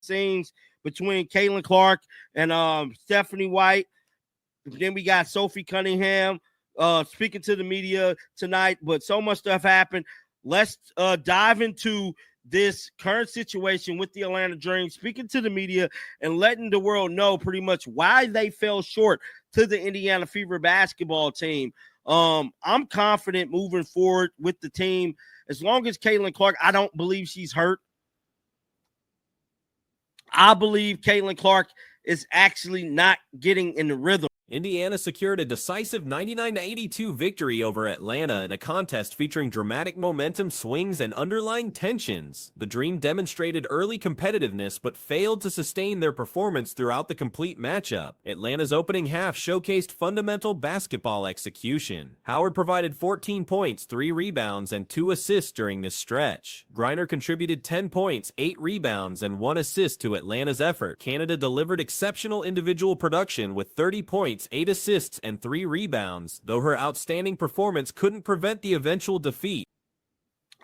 scenes between Caitlin Clark and Stephanie White. Then we got Sophie Cunningham speaking to the media tonight, but so much stuff happened. Let's dive into this current situation with the Atlanta Dream, speaking to the media and letting the world know pretty much why they fell short to the Indiana Fever basketball team. I'm confident moving forward with the team. As long as Caitlin Clark, I don't believe she's hurt. I believe Caitlin Clark is actually not getting in the rhythm. Indiana secured a decisive 99-82 victory over Atlanta in a contest featuring dramatic momentum swings and underlying tensions. The Dream demonstrated early competitiveness but failed to sustain their performance throughout the complete matchup. Atlanta's opening half showcased fundamental basketball execution. Howard provided 14 points, 3 rebounds, and 2 assists during this stretch. Griner contributed 10 points, 8 rebounds, and 1 assist to Atlanta's effort. Canada delivered exceptional individual production with 30 points, 8 assists, and 3 rebounds, though her outstanding performance couldn't prevent the eventual defeat.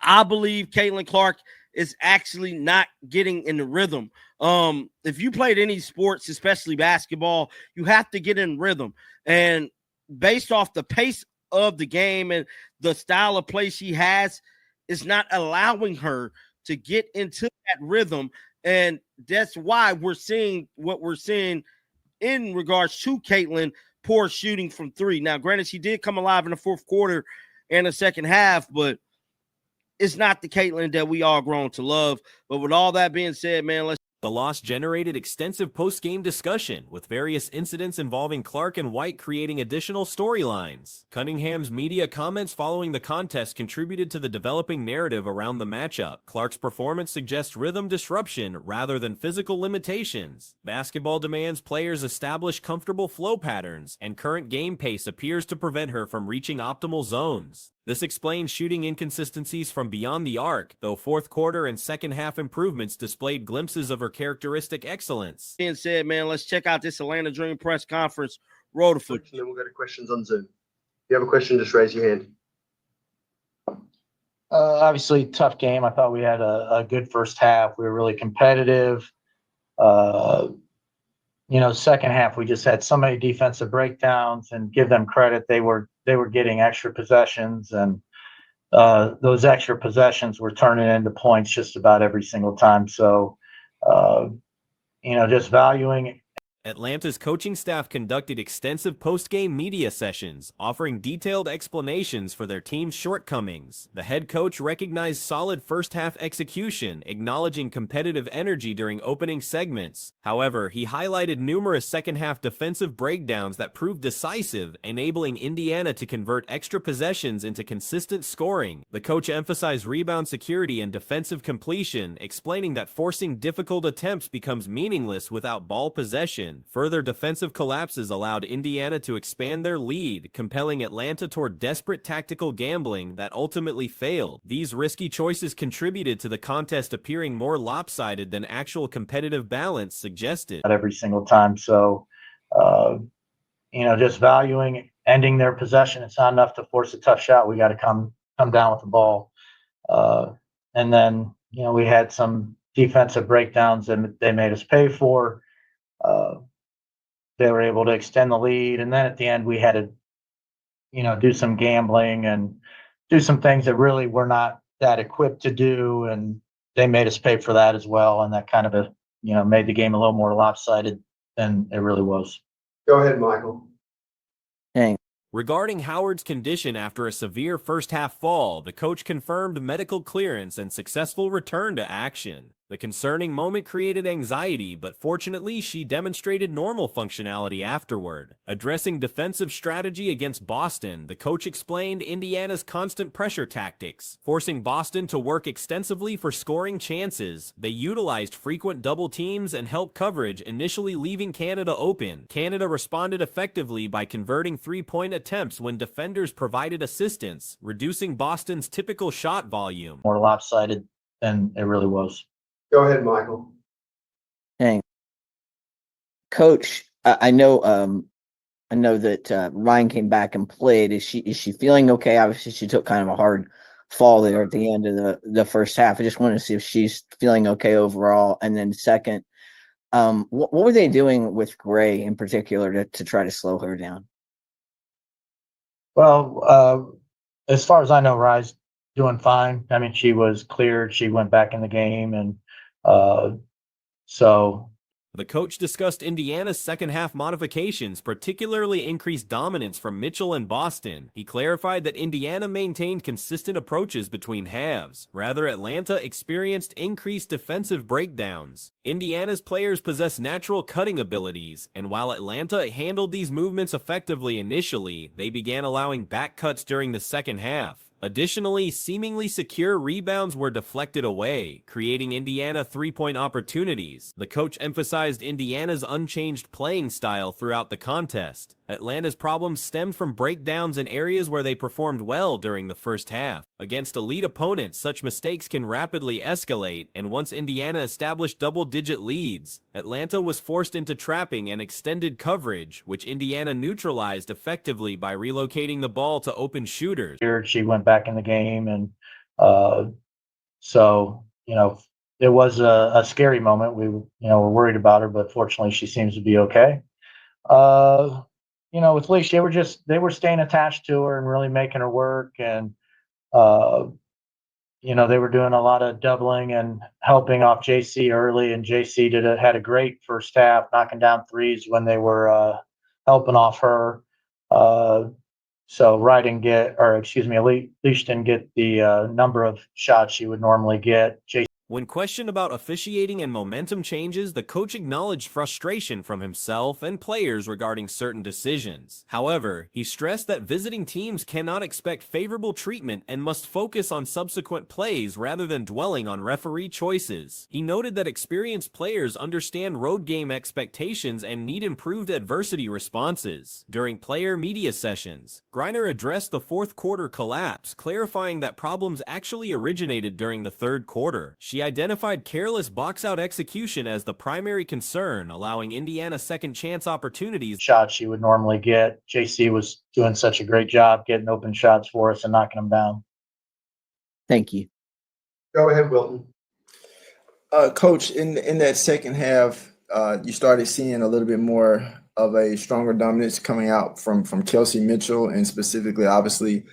I believe Caitlin Clark is actually not getting in the rhythm. If you played any sports, especially basketball, you have to get in rhythm. And based off the pace of the game and the style of play she has, is not allowing her to get into that rhythm. And that's why we're seeing what we're seeing in regards to Caitlin, poor shooting from 3. Now, granted, she did come alive in the fourth quarter and the second half, but it's not the Caitlin that we all grown to love. But with all that being said, man, The loss generated extensive post-game discussion, with various incidents involving Clark and White creating additional storylines. Cunningham's media comments following the contest contributed to the developing narrative around the matchup. Clark's performance suggests rhythm disruption rather than physical limitations. Basketball demands players establish comfortable flow patterns, and current game pace appears to prevent her from reaching optimal zones. This explains shooting inconsistencies from beyond the arc, though fourth quarter and second half improvements displayed glimpses of her characteristic excellence. Being said, man, let's check out this Atlanta Dream press conference. Roll the footage. And then we'll go to questions on Zoom. If you have a question, just raise your hand. Obviously, tough game. I thought we had a good first half. We were really competitive. Second half, we just had so many defensive breakdowns, and give them credit. They were getting extra possessions, and those extra possessions were turning into points just about every single time. So, just valuing. Atlanta's coaching staff conducted extensive post-game media sessions, offering detailed explanations for their team's shortcomings. The head coach recognized solid first-half execution, acknowledging competitive energy during opening segments. However, he highlighted numerous second-half defensive breakdowns that proved decisive, enabling Indiana to convert extra possessions into consistent scoring. The coach emphasized rebound security and defensive completion, explaining that forcing difficult attempts becomes meaningless without ball possession. Further defensive collapses allowed Indiana to expand their lead, compelling Atlanta toward desperate tactical gambling that ultimately failed. These risky choices contributed to the contest appearing more lopsided than actual competitive balance suggested. Every single time. So, just valuing ending their possession. It's not enough to force a tough shot. We got to come down with the ball. And then, we had some defensive breakdowns that they made us pay for. They were able to extend the lead, and then at the end we had to, do some gambling and do some things that really we're not that equipped to do, and they made us pay for that as well, and that kind of made the game a little more lopsided than it really was. Go ahead, Michael. Thanks. Regarding Howard's condition after a severe first-half fall, the coach confirmed medical clearance and successful return to action. The concerning moment created anxiety, but fortunately she demonstrated normal functionality afterward. Addressing defensive strategy against Boston, the coach explained Indiana's constant pressure tactics. Forcing Boston to work extensively for scoring chances, they utilized frequent double teams and help coverage, initially leaving Canada open. Canada responded effectively by converting three-point attempts when defenders provided assistance, reducing Boston's typical shot volume. More lopsided than it really was. Go ahead, Michael. Thanks. Coach, I know that Ryan came back and played. Is she feeling okay? Obviously, she took kind of a hard fall there at the end of the first half. I just wanted to see if she's feeling okay overall. And then second, what were they doing with Gray in particular to try to slow her down? Well, as far as I know, Rye's doing fine. I mean, she was cleared. She went back in the game, and so The coach discussed Indiana's second half modifications, particularly increased dominance from Mitchell and Boston. He clarified that Indiana maintained consistent approaches between halves. Rather, Atlanta experienced increased defensive breakdowns. Indiana's players possess natural cutting abilities, and while Atlanta handled these movements effectively initially, they began allowing back cuts during the second half. Additionally, seemingly secure rebounds were deflected away, creating Indiana three-point opportunities. The coach emphasized Indiana's unchanged playing style throughout the contest. Atlanta's problems stemmed from breakdowns in areas where they performed well during the first half. Against elite opponents, such mistakes can rapidly escalate, and once Indiana established double-digit leads, Atlanta was forced into trapping and extended coverage, which Indiana neutralized effectively by relocating the ball to open shooters. she went back in the game, and so it was a scary moment. We were worried about her, but fortunately she seems to be okay. With Leash, they were staying attached to her and really making her work, and they were doing a lot of doubling and helping off JC early, and JC had a great first half, knocking down threes when they were helping off her. So Leash didn't get the number of shots she would normally get. When questioned about officiating and momentum changes, the coach acknowledged frustration from himself and players regarding certain decisions. However, he stressed that visiting teams cannot expect favorable treatment and must focus on subsequent plays rather than dwelling on referee choices. He noted that experienced players understand road game expectations and need improved adversity responses. During player media sessions, Griner addressed the fourth quarter collapse, clarifying that problems actually originated during the third quarter. She identified careless box-out execution as the primary concern, allowing Indiana second-chance opportunities. Shots she would normally get. JC was doing such a great job getting open shots for us and knocking them down. Thank you. Go ahead, Wilton. Coach, in that second half, you started seeing a little bit more of a stronger dominance coming out from Kelsey Mitchell and specifically, obviously,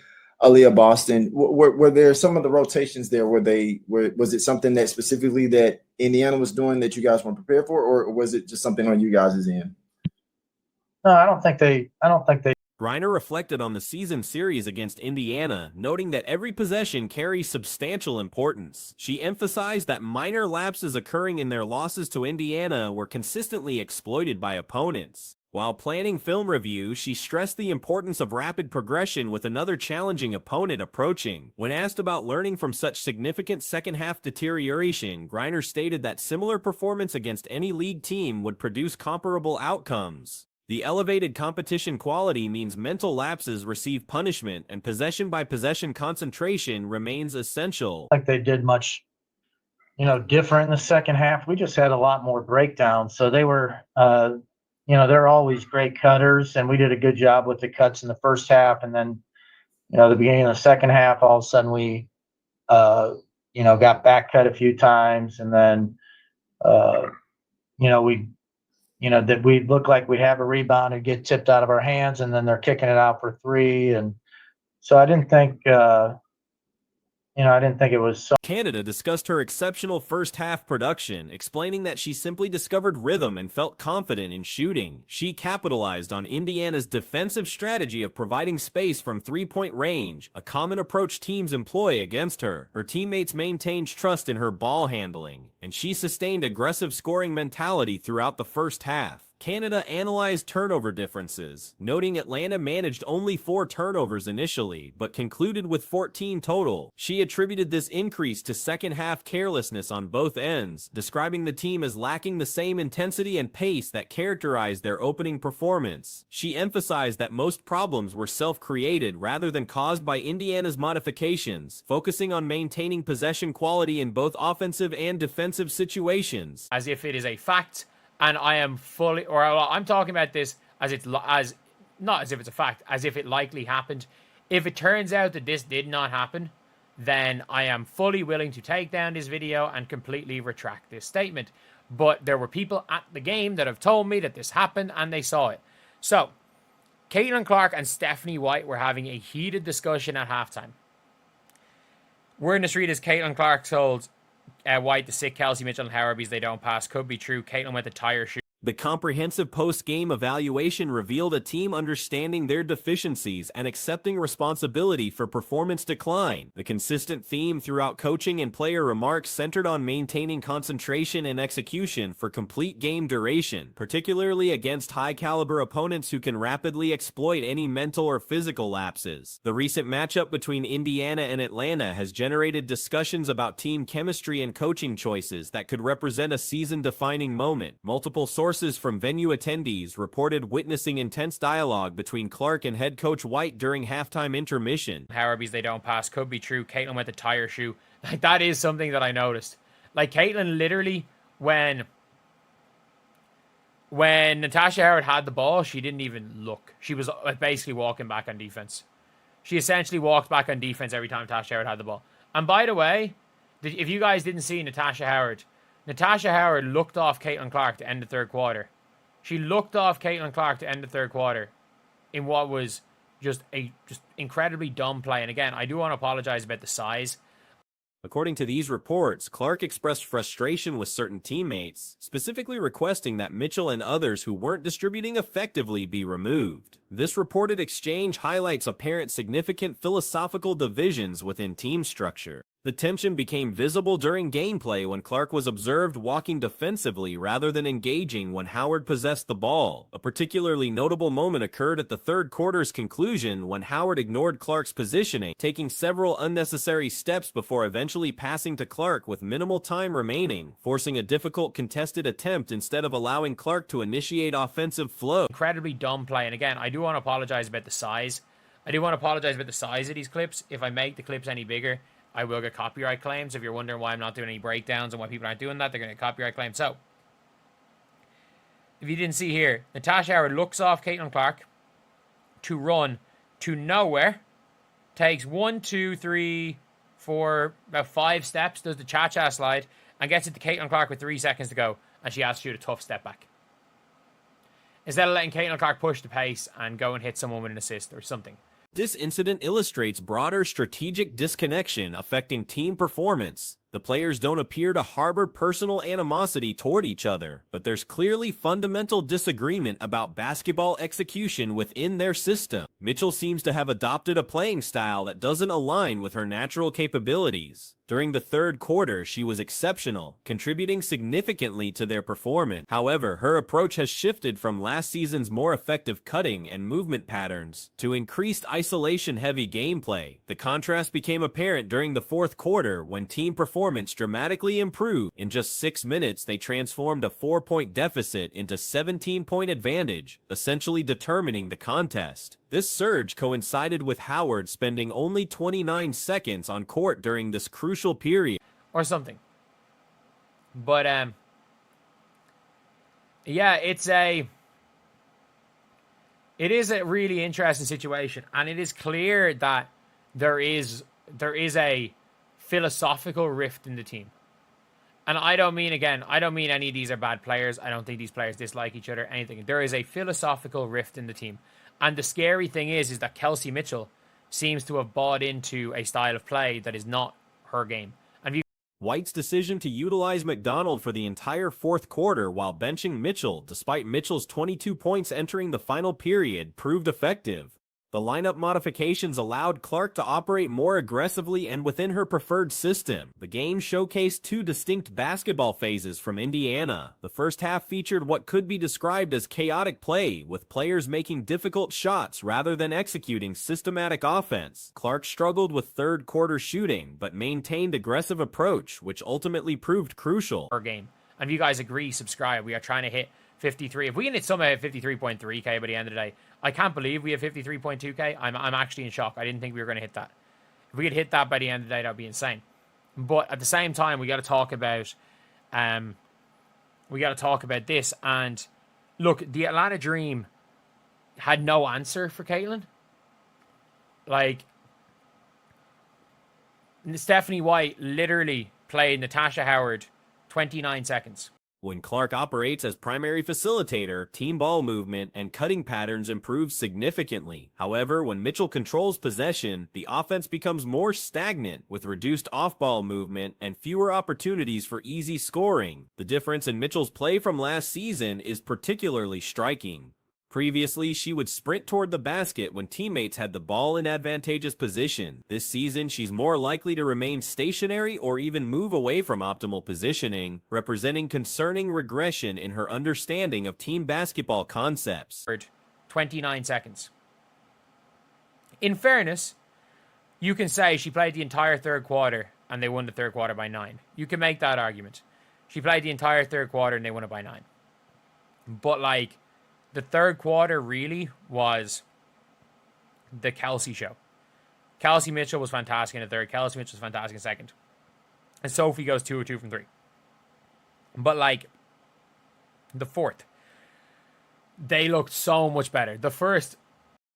Aaliyah Boston. Were there some of the rotations there? Was it something that specifically that Indiana was doing that you guys weren't prepared for, or was it just something on you guys' end? No, I don't think they. Griner reflected on the season series against Indiana, noting that every possession carries substantial importance. She emphasized that minor lapses occurring in their losses to Indiana were consistently exploited by opponents. While planning film review, she stressed the importance of rapid progression with another challenging opponent approaching. When asked about learning from such significant second-half deterioration, Griner stated that similar performance against any league team would produce comparable outcomes. The elevated competition quality means mental lapses receive punishment, and possession-by-possession concentration remains essential. Like they did much, different in the second half. We just had a lot more breakdowns, so they were. They're always great cutters, and we did a good job with the cuts in the first half. And then, the beginning of the second half, all of a sudden we, got back cut a few times, and then, that we look like we'd have a rebound and get tipped out of our hands, and then they're kicking it out for three. And so I didn't think it was so. Canada discussed her exceptional first-half production, explaining that she simply discovered rhythm and felt confident in shooting. She capitalized on Indiana's defensive strategy of providing space from three-point range, a common approach teams employ against her. Her teammates maintained trust in her ball handling, and she sustained aggressive scoring mentality throughout the first half. Canada analyzed turnover differences, noting Atlanta managed only 4 turnovers initially, but concluded with 14 total. She attributed this increase to second-half carelessness on both ends, describing the team as lacking the same intensity and pace that characterized their opening performance. She emphasized that most problems were self-created rather than caused by Indiana's modifications, focusing on maintaining possession quality in both offensive and defensive situations. As if it is a fact. And I am fully, I'm talking about this not as if it's a fact, as if it likely happened. If it turns out that this did not happen, then I am fully willing to take down this video and completely retract this statement. But there were people at the game that have told me that this happened and they saw it. So, Caitlin Clark and Stephanie White were having a heated discussion at halftime. We're in the street as Caitlin Clark told White to sit Kelsey Mitchell and Howard because they don't pass. Could be true. Caitlin went to tire shoe. The comprehensive post-game evaluation revealed a team understanding their deficiencies and accepting responsibility for performance decline. The consistent theme throughout coaching and player remarks centered on maintaining concentration and execution for complete game duration, particularly against high-caliber opponents who can rapidly exploit any mental or physical lapses. The recent matchup between Indiana and Atlanta has generated discussions about team chemistry and coaching choices that could represent a season-defining moment. Multiple sources from venue attendees reported witnessing intense dialogue between Clark and head coach White during halftime intermission. Harrowby's they don't pass. Could be true. Caitlin went to tire shoe. Like, that is something that I noticed. Like, Caitlin literally, when Natasha Howard had the ball, she didn't even look. She was basically walking back on defense. She essentially walked back on defense every time Natasha Howard had the ball. And by the way, if you guys didn't see Natasha Howard looked off Caitlin Clark to end the third quarter. She looked off Caitlin Clark to end the third quarter in what was just incredibly dumb play. And again, I do want to apologize about the size. According to these reports, Clark expressed frustration with certain teammates, specifically requesting that Mitchell and others who weren't distributing effectively be removed. This reported exchange highlights apparent significant philosophical divisions within team structure. The tension became visible during gameplay when Clark was observed walking defensively rather than engaging when Howard possessed the ball. A particularly notable moment occurred at the third quarter's conclusion when Howard ignored Clark's positioning, taking several unnecessary steps before eventually passing to Clark with minimal time remaining, forcing a difficult contested attempt instead of allowing Clark to initiate offensive flow. Incredibly dumb play. And again, I do want to apologize about the size. I do want to apologize about the size of these clips. If I make the clips any bigger, I will get copyright claims. If you're wondering why I'm not doing any breakdowns and why people aren't doing that, they're going to get copyright claims. So, if you didn't see here, Natasha Howard looks off Caitlin Clark to run to nowhere, takes 1, 2, 3, 4, about 5 steps, does the cha-cha slide, and gets it to Caitlin Clark with 3 seconds to go, and she has to shoot a tough step back. Instead of letting Caitlin Clark push the pace and go and hit someone with an assist or something. This incident illustrates broader strategic disconnection affecting team performance. The players don't appear to harbor personal animosity toward each other, but there's clearly fundamental disagreement about basketball execution within their system. Mitchell seems to have adopted a playing style that doesn't align with her natural capabilities. During the third quarter, she was exceptional, contributing significantly to their performance. However, her approach has shifted from last season's more effective cutting and movement patterns to increased isolation-heavy gameplay. The contrast became apparent during the fourth quarter when team performance dramatically improved. In just 6 minutes, they transformed a 4-point deficit into 17-point advantage, essentially determining the contest. This surge coincided with Howard spending only 29 seconds on court during this crucial period. Or something. But, yeah, it is a really interesting situation. And it is clear that there is a philosophical rift in the team. And I don't mean any of these are bad players. I don't think these players dislike each other, anything. There is a philosophical rift in the team. And the scary thing is that Kelsey Mitchell seems to have bought into a style of play that is not her game. And White's decision to utilize McDonald for the entire fourth quarter while benching Mitchell, despite Mitchell's 22 points entering the final period, proved effective. The lineup modifications allowed Clark to operate more aggressively and within her preferred system. The game showcased 2 distinct basketball phases from Indiana. The first half featured what could be described as chaotic play, with players making difficult shots rather than executing systematic offense. Clark struggled with third quarter shooting, but maintained aggressive approach, which ultimately proved crucial. Her game. And if you guys agree, subscribe. We are trying to hit 53. If we can hit somehow hit 53.3k by the end of the day, I can't believe we have 53.2k. I'm actually in shock. I didn't think we were going to hit that. If we could hit that by the end of the day, that would be insane. But at the same time, we got to talk about this. And look, the Atlanta Dream had no answer for Caitlin. Like, Stephanie White literally played Natasha Howard 29 seconds. When Clark operates as primary facilitator, team ball movement and cutting patterns improve significantly. However, when Mitchell controls possession, the offense becomes more stagnant, with reduced off-ball movement and fewer opportunities for easy scoring. The difference in Mitchell's play from last season is particularly striking. Previously, she would sprint toward the basket when teammates had the ball in advantageous position. This season, she's more likely to remain stationary or even move away from optimal positioning, representing concerning regression in her understanding of team basketball concepts. 29 seconds. In fairness, you can say she played the entire third quarter and they won the third quarter by 9. You can make that argument. She played the entire third quarter and they won it by 9. But, like, the third quarter really was the Kelsey show. Kelsey Mitchell was fantastic in the third. Kelsey Mitchell was fantastic in second. And Sophie goes 2 of 2 from 3. But, like, the fourth, they looked so much better. The first...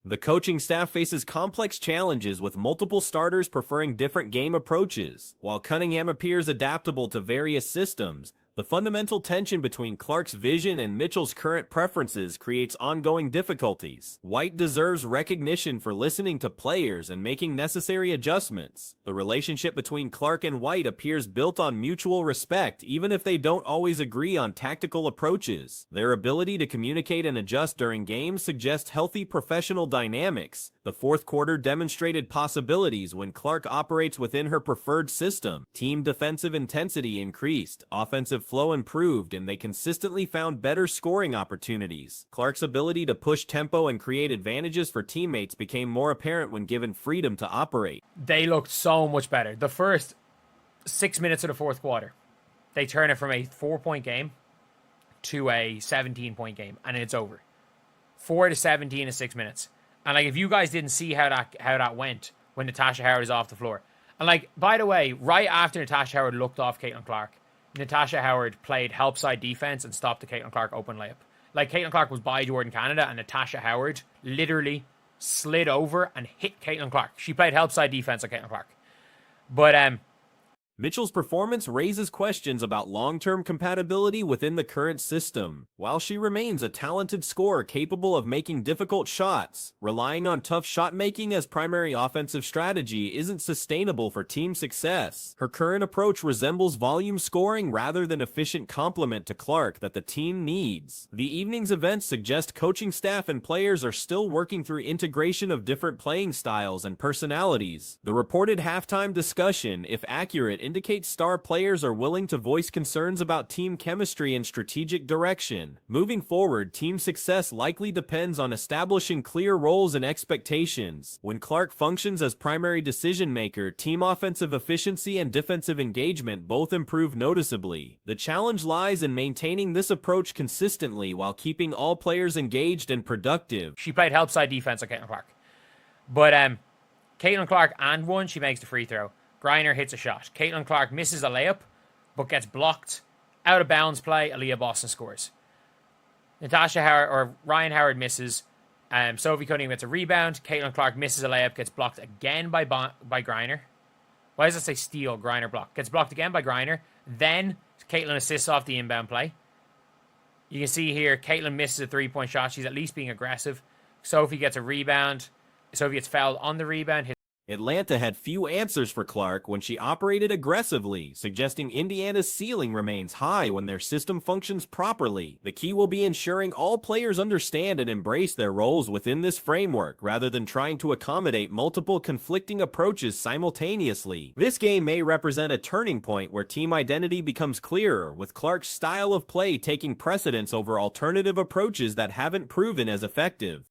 The coaching staff faces complex challenges with multiple starters preferring different game approaches. While Cunningham appears adaptable to various systems, the fundamental tension between Clark's vision and Mitchell's current preferences creates ongoing difficulties. White deserves recognition for listening to players and making necessary adjustments. The relationship between Clark and White appears built on mutual respect, even if they don't always agree on tactical approaches. Their ability to communicate and adjust during games suggests healthy professional dynamics. The fourth quarter demonstrated possibilities when Clark operates within her preferred system. Team defensive intensity increased, offensive flow improved, and they consistently found better scoring opportunities. Clark's ability to push tempo and create advantages for teammates became more apparent when given freedom to operate. They looked so much better. The first 6 minutes of the fourth quarter, they turn it from a 4-point game to a 17-point game, and it's over. 4 to 17 in 6 minutes. And, like, if you guys didn't see how that went when Natasha Howard is off the floor. And, like, by the way, right after Natasha Howard looked off Caitlin Clark, Natasha Howard played help side defense and stopped the Caitlin Clark open layup. Like, Caitlin Clark was by Jordan Canada, and Natasha Howard literally slid over and hit Caitlin Clark. She played help side defense on Caitlin Clark. But Mitchell's performance raises questions about long-term compatibility within the current system. While she remains a talented scorer capable of making difficult shots, relying on tough shot-making as primary offensive strategy isn't sustainable for team success. Her current approach resembles volume scoring rather than efficient complement to Clark that the team needs. The evening's events suggest coaching staff and players are still working through integration of different playing styles and personalities. The reported halftime discussion, if accurate, indicates star players are willing to voice concerns about team chemistry and strategic direction. Moving forward, team success likely depends on establishing clear roles and expectations. When Clark functions as primary decision maker, team offensive efficiency and defensive engagement both improve noticeably. The challenge lies in maintaining this approach consistently while keeping all players engaged and productive. she played help side defense on Caitlin Clark. But Caitlin Clark and one, she makes the free throw. Griner hits a shot. Caitlin Clark misses a layup, but gets blocked. Out of bounds play, Aaliyah Boston scores. Natasha Howard, or Ryan Howard misses. Sophie Cunningham gets a rebound. Caitlin Clark misses a layup, gets blocked again by Griner. Why does it say steal? Griner block. Gets blocked again by Griner. Then Caitlin assists off the inbound play. You can see here, Caitlin misses a 3-point shot. She's at least being aggressive. Sophie gets a rebound. Sophie gets fouled on the rebound. Atlanta had few answers for Clark when she operated aggressively, suggesting Indiana's ceiling remains high when their system functions properly. The key will be ensuring all players understand and embrace their roles within this framework, rather than trying to accommodate multiple conflicting approaches simultaneously. This game may represent a turning point where team identity becomes clearer, with Clark's style of play taking precedence over alternative approaches that haven't proven as effective.